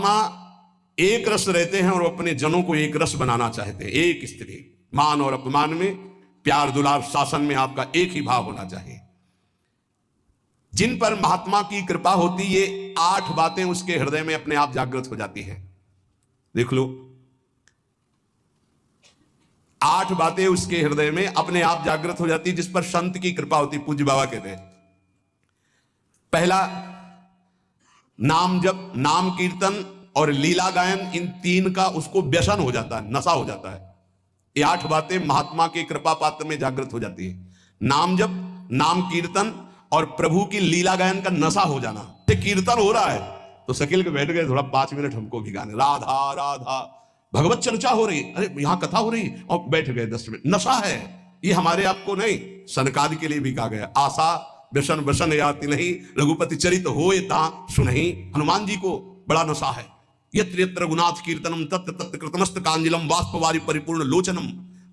महात्मा एक रस रहते हैं और अपने जनों को एक रस बनाना चाहते हैं। एक स्त्री, मान और अपमान में, प्यार दुलार शासन में आपका एक ही भाव होना चाहिए। जिन पर महात्मा की कृपा होती, ये 8 बातें उसके हृदय में अपने आप जागृत हो जाती हैं। देख लो, 8 बातें उसके हृदय में अपने आप जागृत हो जाती, जिस पर संत की कृपा होती। पूज्य बाबा कहते हैं, पहला नाम जप, नाम कीर्तन और लीला गायन, इन 3 का उसको व्यसन हो जाता है, नशा हो जाता है। ये 8 बातें महात्मा के कृपा पात्र में जागृत हो जाती है। नाम जप, नाम कीर्तन और प्रभु की लीला गायन का नशा हो जाना। ये कीर्तन हो रहा है तो सकेल के बैठ गए, थोड़ा 5 मिनट हमको भी गाने, राधा राधा, भगवत चर्चा हो रही, अरे यहां कथा हो रही, और बैठ गए 10 मिनट। नशा है ये, हमारे आपको नहीं, सनकादि के लिए भी कहा गया, आशा व्यसन व्यसन याति नहीं, रघुपति चरित होए ता सुनहि। हनुमान जी को बड़ा नशा है। यत्र यत्र रघुनाथ कीर्तनम तत्र तत्र कृतमस्त कांजलम बाष्पवारि परिपूर्ण लोचनम।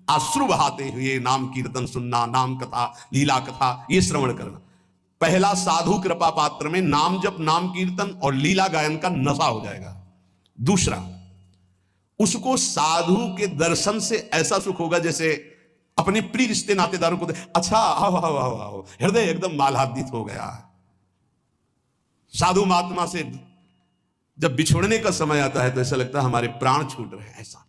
आश्रु बहाते हुए नाम कीर्तन सुनना, नाम कथा, लीला कथा, ये श्रवण करना। पहला, साधु कृपा पात्र में नाम जप, नाम कीर्तन और लीला गायन का नशा हो जाएगा। दूसरा, उसको साधु के दर्शन से ऐसा सुख होगा जैसे अपने प्रिय रिश्ते नातेदारों को अच्छा आओ आओ आओ आओ, हृदय एकदम मालादित हो गया। साधु महात्मा से जब बिछुड़ने का समय आता है तो ऐसा लगता है हमारे प्राण छूट रहे हैं। ऐसा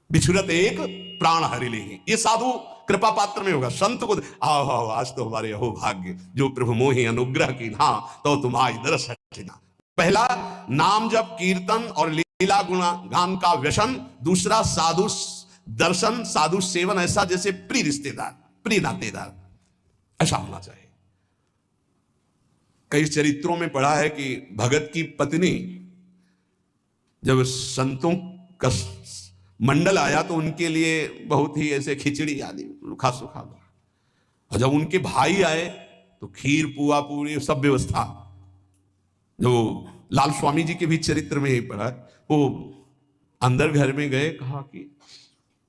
बिछुड़त एक प्राण हरि लेहि, ये साधु कृपा पात्र में होगा। संत को आओ आओ, आज तो हमारे अहो भाग्य, जो प्रभु मोहि अनुग्रह की ना, तो तुम्हारी दरस हटिना। पहला, नाम जप कीर्तन और लीला गुणा गान का व्यसन। दूसरा, साधु दर्शन, साधु सेवन, ऐसा जैसे प्रिय रिश्तेदार, प्रिय नातेदार, ऐसा होना चाहिए। कई चरित्रों में पढ़ा है कि भगत की पत्नी जब संतों का मंडल आया तो उनके लिए बहुत ही ऐसे खिचड़ी आदि रुखा सुखा, और जब उनके भाई आए तो खीर पुआ पूरी सब व्यवस्था। जो लाल स्वामी जी के भी चरित्र में ही पढ़ा, वो अंदर घर में गए, कहा कि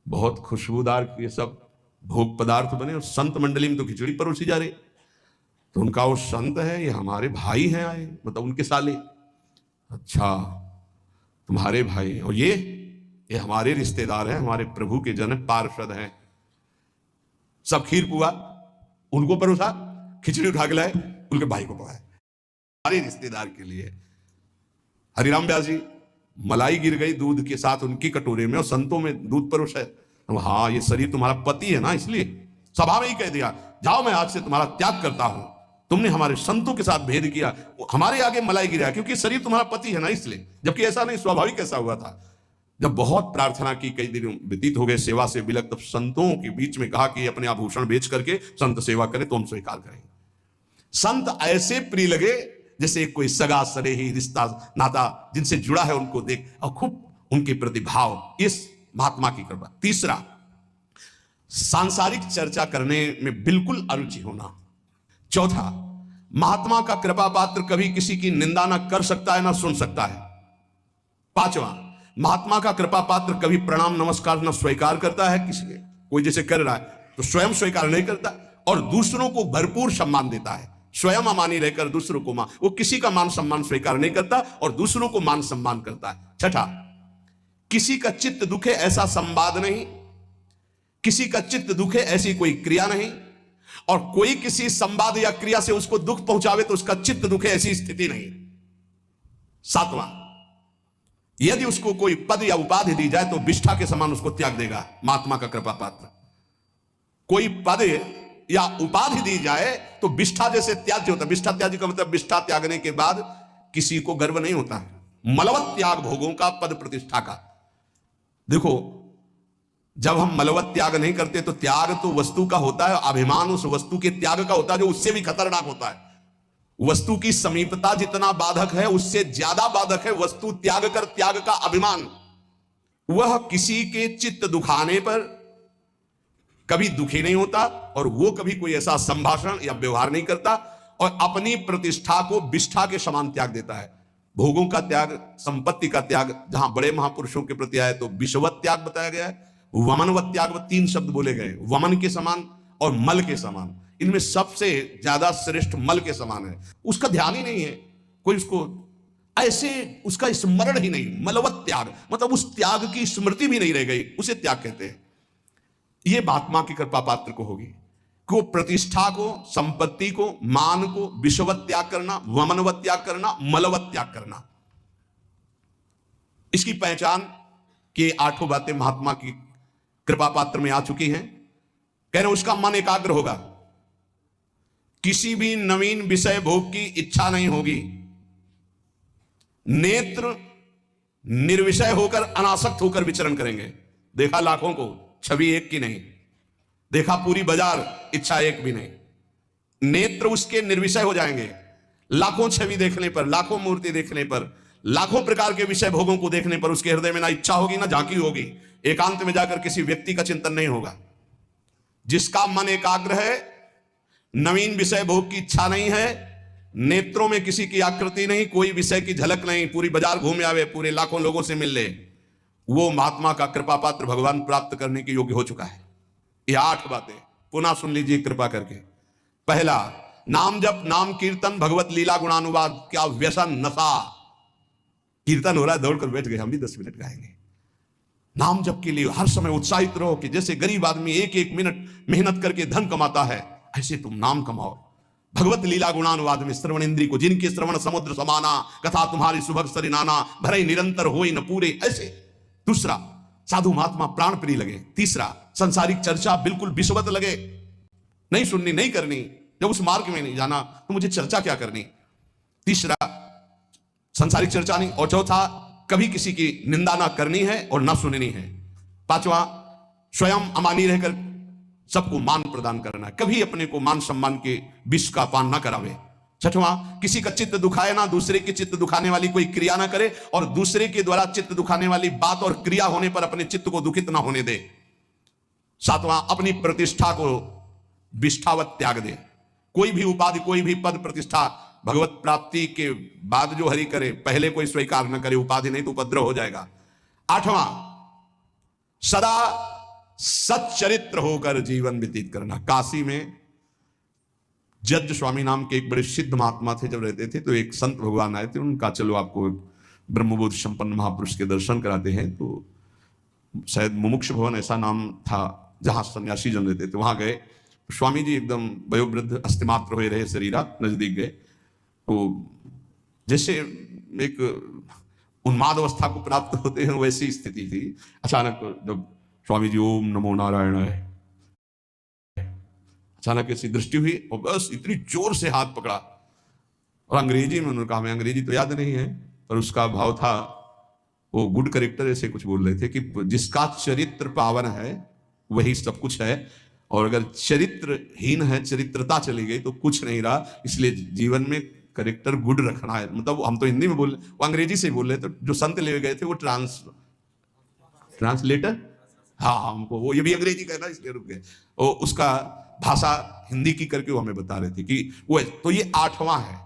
बहुत खुशबूदार ये सब भोग पदार्थ बने और संत मंडली में तो खिचड़ी परोसी जा रही। तो उनका वो संत है, ये हमारे भाई हैं आए, मतलब उनके साले। अच्छा, तुम्हारे भाई, और ये हमारे रिश्तेदार हैं, हमारे प्रभु के जन पार्षद हैं। सब खीर पुआ उनको परोसा, खिचड़ी उठा के लाए, उनके भाई को पकाए, हमारे रिश्तेदार के लिए। हरिराम व्यास जी, मलाई गिर गई दूध के साथ उनकी कटोरे में और संतों में दूध परोसा है। हाँ, ये शरीर तुम्हारा पति है ना, इसलिए सभा में ही कह दिया, जाओ मैं आज से तुम्हारा त्याग करता हूं। तुमने हमारे संतों के साथ भेद किया, हमारे आगे मलाई गिरा, क्योंकि शरीर तुम्हारा पति है ना, इसलिए। जबकि ऐसा नहीं, स्वाभाविक ऐसा हुआ था। जब बहुत प्रार्थना की, कई दिन व्यतीत हो गए सेवा से विलक, तब संतों के बीच में कहा कि अपने आभूषण बेच करके संत सेवा करे तो हम स्वीकार करेंगे। संत ऐसे प्रिय लगे जैसे कोई सगा सरेही रिश्ता नाता जिनसे जुड़ा है, उनको देख और खूब उनके प्रति भाव, इस महात्मा की कृपा। तीसरा, सांसारिक चर्चा करने में बिल्कुल अरुचि होना। चौथा, महात्मा का कृपा पात्र कभी किसी की निंदा ना कर सकता है ना सुन सकता है। पांचवा, महात्मा का कृपा पात्र कभी प्रणाम नमस्कार ना स्वीकार करता है किसी के, कोई जैसे कर रहा है तो स्वयं स्वीकार नहीं करता, और दूसरों को भरपूर सम्मान देता है। स्वयं अमानी रहकर दूसरों को वो किसी का मान सम्मान स्वीकार नहीं करता और दूसरों को मान सम्मान करता है। छठा, किसी का चित्त दुखे ऐसा संवाद नहीं, किसी का चित्त दुखे ऐसी कोई क्रिया नहीं, और कोई किसी संवाद या क्रिया से उसको दुख पहुंचावे तो उसका चित्त दुखे ऐसी स्थिति नहीं। सातवां, यदि उसको कोई पद या उपाधि दी जाए तो विष्ठा के समान उसको त्याग देगा महात्मा का कृपा पात्र। कोई पद या उपाधि दी जाए तो विष्ठा जैसे त्याज्य होता है। विष्ठा त्याज्य का मतलब विष्ठा त्यागने के बाद किसी को गर्व नहीं होता है। मलवत त्याग भोगों का, पद प्रतिष्ठा का। देखो, जब हम मलवत त्याग नहीं करते तो त्याग तो वस्तु का होता है, अभिमान उस वस्तु के त्याग का होता है जो उससे भी खतरनाक होता है। वस्तु की समीपता जितना बाधक है उससे ज्यादा बाधक है वस्तु त्याग कर त्याग का अभिमान। वह किसी के चित्त दुखाने पर कभी दुखी नहीं होता और वो कभी कोई ऐसा संभाषण या व्यवहार नहीं करता, और अपनी प्रतिष्ठा को विष्ठा के समान त्याग देता है। भोगों का त्याग, संपत्ति का त्याग, जहां बड़े महापुरुषों के प्रति आए तो विषवत त्याग बताया गया है, वमनवत त्याग, 3 शब्द बोले गए, वमन के समान और मल के समान। इनमें सबसे ज्यादा श्रेष्ठ मल के समान है। उसका ध्यान ही नहीं है, कोई उसको ऐसे उसका स्मरण ही नहीं, मलवत त्याग, मतलब उस त्याग की स्मृति भी नहीं रह गई, उसे त्याग कहते हैं। यह महात्मा की कृपा पात्र को होगी कि वो प्रतिष्ठा को, संपत्ति को, मान को विषवत त्याग करना, वमनवत त्याग करना, मलवत त्याग करना। इसकी पहचान के 8 बातें महात्मा की कृपा पात्र में आ चुकी हैं। कह रहे उसका मन एकाग्र होगा, किसी भी नवीन विषय भोग की इच्छा नहीं होगी, नेत्र निर्विषय होकर अनासक्त होकर विचरण करेंगे। देखा लाखों को, छवि एक की नहीं, देखा पूरी बाजार, इच्छा एक भी नहीं। नेत्र उसके निर्विषय हो जाएंगे, लाखों छवि देखने पर, लाखों मूर्ति देखने पर, लाखों प्रकार के विषय भोगों को देखने पर उसके हृदय में ना इच्छा होगी ना झांकी होगी, एकांत में जाकर किसी व्यक्ति का चिंतन नहीं होगा। जिसका मन एकाग्र है, नवीन विषय भोग की इच्छा नहीं है, नेत्रों में किसी की आकृति नहीं, कोई विषय की झलक नहीं, पूरी बाजार घूम आवे, पूरे लाखों लोगों से मिल ले, वो महात्मा का कृपा पात्र भगवान प्राप्त करने के योग्य हो चुका है। ये 8 बातें पुनः सुन लीजिए कृपा करके। पहला, नाम जप, नाम कीर्तन, भगवत लीला गुणानुवाद। क्या व्यसन, नशा। कीर्तन हो रहा है, दौड़कर बैठ गए, हम भी 10 मिनट गाएंगे। नाम जप के लिए हर समय उत्साहित रहो कि जैसे गरीब आदमी 1-1 मिनट मेहनत करके धन कमाता है, ऐसे तुम नाम कमाओ। भगवत लीला गुणानुवाद में श्रवण इंद्री को, जिनके श्रवण समुद्र समाना, कथा तुम्हारी सुभग सरिनाना, भरे निरंतर होई न पूरे, ऐसे। दूसरा, साधु महात्मा प्राण प्रिय लगे। तीसरा, संसारिक चर्चा बिल्कुल विषवत लगे, नहीं सुननी, नहीं करनी। जब उस मार्ग में नहीं जाना तो मुझे चर्चा क्या करनी। तीसरा, संसारिक चर्चा नहीं। और चौथा, कभी किसी की निंदा ना करनी है और ना सुननी है। पांचवा, स्वयं अमानी रहकर सबको मान प्रदान करना, कभी अपने को मान सम्मान के विष का पान ना करावे। छठवां, किसी का चित्त दुखाए ना, दूसरे के चित्त दुखाने वाली कोई क्रिया ना करे, और दूसरे के द्वारा चित्त दुखाने वाली बात और क्रिया होने पर अपने चित्त को दुखित ना होने दे। सातवां, अपनी प्रतिष्ठा को विष्ठावत त्याग दे। कोई भी उपाधि, कोई भी पद प्रतिष्ठा भगवत प्राप्ति के बाद जो हरि करे, पहले कोई स्वीकार न करे, उपाधि नहीं तो उपद्रव हो जाएगा। 8वां, सदा सच्चरित्र होकर जीवन व्यतीत करना। काशी में जज स्वामी नाम के एक बड़े सिद्ध महात्मा थे, जब रहते थे तो एक संत भगवान आए थे, उनका चलो आपको ब्रह्मबोध संपन्न महापुरुष के दर्शन कराते हैं। तो शायद मुमुक्ष भवन ऐसा नाम था जहां सन्यासी जन रहते थे, वहां गए। स्वामी जी एकदम वयोवृद्ध, अस्थिमात्र हुए रहे, शरीरा नजदीक गए तो जैसे एक उन्माद अवस्था को प्राप्त होते हैं वैसी स्थिति थी। अचानक जब स्वामी जी ओम नमो नारायण है, अचानक ऐसी दृष्टि हुई और बस इतनी जोर से हाथ पकड़ा, और अंग्रेजी में उन्होंने कहा, मैं अंग्रेजी तो याद नहीं है, पर उसका भाव था, वो गुड करेक्टर ऐसे कुछ बोल रहे थे कि जिसका चरित्र पावन है वही सब कुछ है, और अगर चरित्रहीन है, चरित्रता चली गई तो कुछ नहीं रहा। इसलिए जीवन में करेक्टर गुड रखना है। मतलब हम तो हिंदी में बोल रहे, वो अंग्रेजी से बोल रहे, तो जो संत ले गए थे वो ट्रांसलेटर, हाँ हमको वो ये भी अंग्रेजी कहना, इसलिए रुक गए। और उसका भाषा हिंदी की करके वो हमें बता रहे थे कि वो, तो ये 8वां है,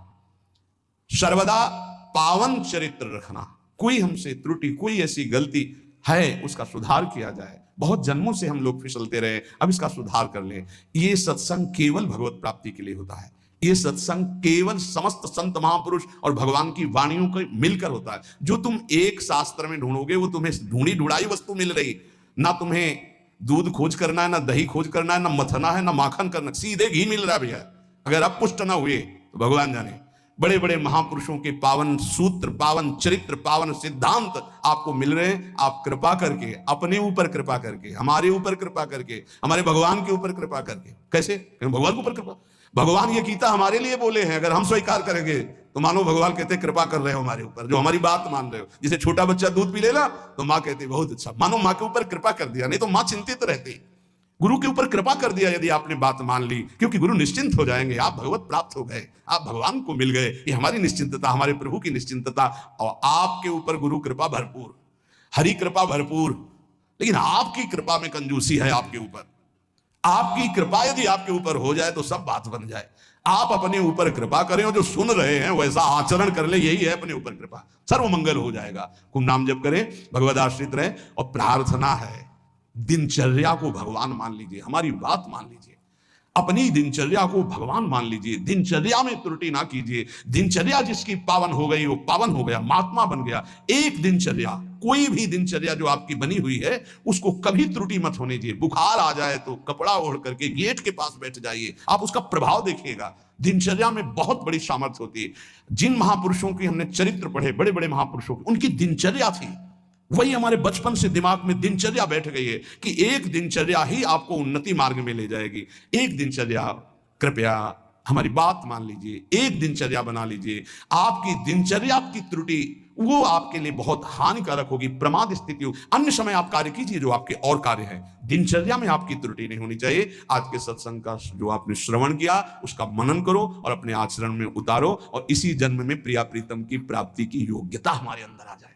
सर्वदा पावन चरित्र रखना। कोई हमसे त्रुटि, कोई ऐसी गलती है उसका सुधार किया जाए। बहुत जन्मों से हम लोग फिसलते रहे, अब इसका सुधार कर ले। ये सत्संग केवल भगवत प्राप्ति के लिए होता है। ये सत्संग केवल समस्त संत महापुरुष और भगवान की वाणियों को मिलकर होता है। जो तुम एक शास्त्र में ढूंढोगे वो तुम्हें ढूंढी ढुड़ाई वस्तु मिल रही। ना तुम्हें दूध खोज करना है, ना दही खोज करना है, ना मथना है, ना माखन करना, सीधे घी मिल रहा है भैया। अगर आप पुष्ट ना हुए तो भगवान जाने। बड़े बड़े महापुरुषों के पावन सूत्र, पावन चरित्र, पावन सिद्धांत आपको मिल रहे हैं। आप कृपा करके, अपने ऊपर कृपा करके, हमारे ऊपर कृपा करके, हमारे भगवान के ऊपर कृपा करके। कैसे? भगवान के ऊपर कृपा। भगवान ये गीता हमारे लिए बोले हैं, अगर हम स्वीकार करेंगे तो मानो भगवान कहते कृपा कर रहे हो हमारे ऊपर, जो हमारी बात मान रहे हो। जिसे छोटा बच्चा दूध पी लेना तो माँ कहती बहुत अच्छा, मानो माँ के ऊपर कृपा कर दिया, नहीं तो माँ चिंतित रहती। गुरु के ऊपर कृपा कर दिया यदि आपने बात मान ली, क्योंकि गुरु निश्चिंत हो जाएंगे, आप भगवत प्राप्त हो गए, आप भगवान को मिल गए। ये हमारी निश्चिंतता, हमारे प्रभु की निश्चिंतता। और आपके ऊपर गुरु कृपा भरपूर, हरि कृपा भरपूर, लेकिन आपकी कृपा में कंजूसी है आपके ऊपर। आपकी कृपा यदि आपके ऊपर हो जाए तो सब बात बन जाए। आप अपने ऊपर कृपा करें और जो सुन रहे हैं वैसा आचरण कर ले, यही है अपने ऊपर कृपा। सर्व मंगल हो जाएगा। खूब नाम जप करें, भगवत आश्रित रहे, और प्रार्थना है दिनचर्या को भगवान मान लीजिए, हमारी बात मान लीजिए। अपनी दिनचर्या को भगवान मान लीजिए, दिनचर्या में त्रुटि ना कीजिए। दिनचर्या जिसकी पावन हो गई वो पावन हो गया, महात्मा बन गया। एक दिनचर्या, कोई भी दिनचर्या जो आपकी बनी हुई है उसको कभी त्रुटि मत होने दीजिए। बुखार आ जाए तो कपड़ा ओढ़ करके गेट के पास बैठ जाइए, आप उसका प्रभाव देखिएगा। दिनचर्या में बहुत बड़ी सामर्थ्य होती है। जिन महापुरुषों की हमने चरित्र पढ़े, बड़े बड़े महापुरुषों की, उनकी दिनचर्या थी, वही हमारे बचपन से दिमाग में दिनचर्या बैठ गई है कि एक दिनचर्या ही आपको उन्नति मार्ग में ले जाएगी। एक दिनचर्या, कृपया हमारी बात मान लीजिए, एक दिनचर्या बना लीजिए। आपकी दिनचर्या की त्रुटि वो आपके लिए बहुत हानिकारक होगी, प्रमाद स्थिति हो। अन्य समय आप कार्य कीजिए जो आपके और कार्य है, दिनचर्या में आपकी त्रुटि नहीं होनी चाहिए। आज के सत्संग का जो आपने श्रवण किया उसका मनन करो और अपने आचरण में उतारो, और इसी जन्म में प्रिया प्रीतम की प्राप्ति की योग्यता हमारे अंदर आ जाए।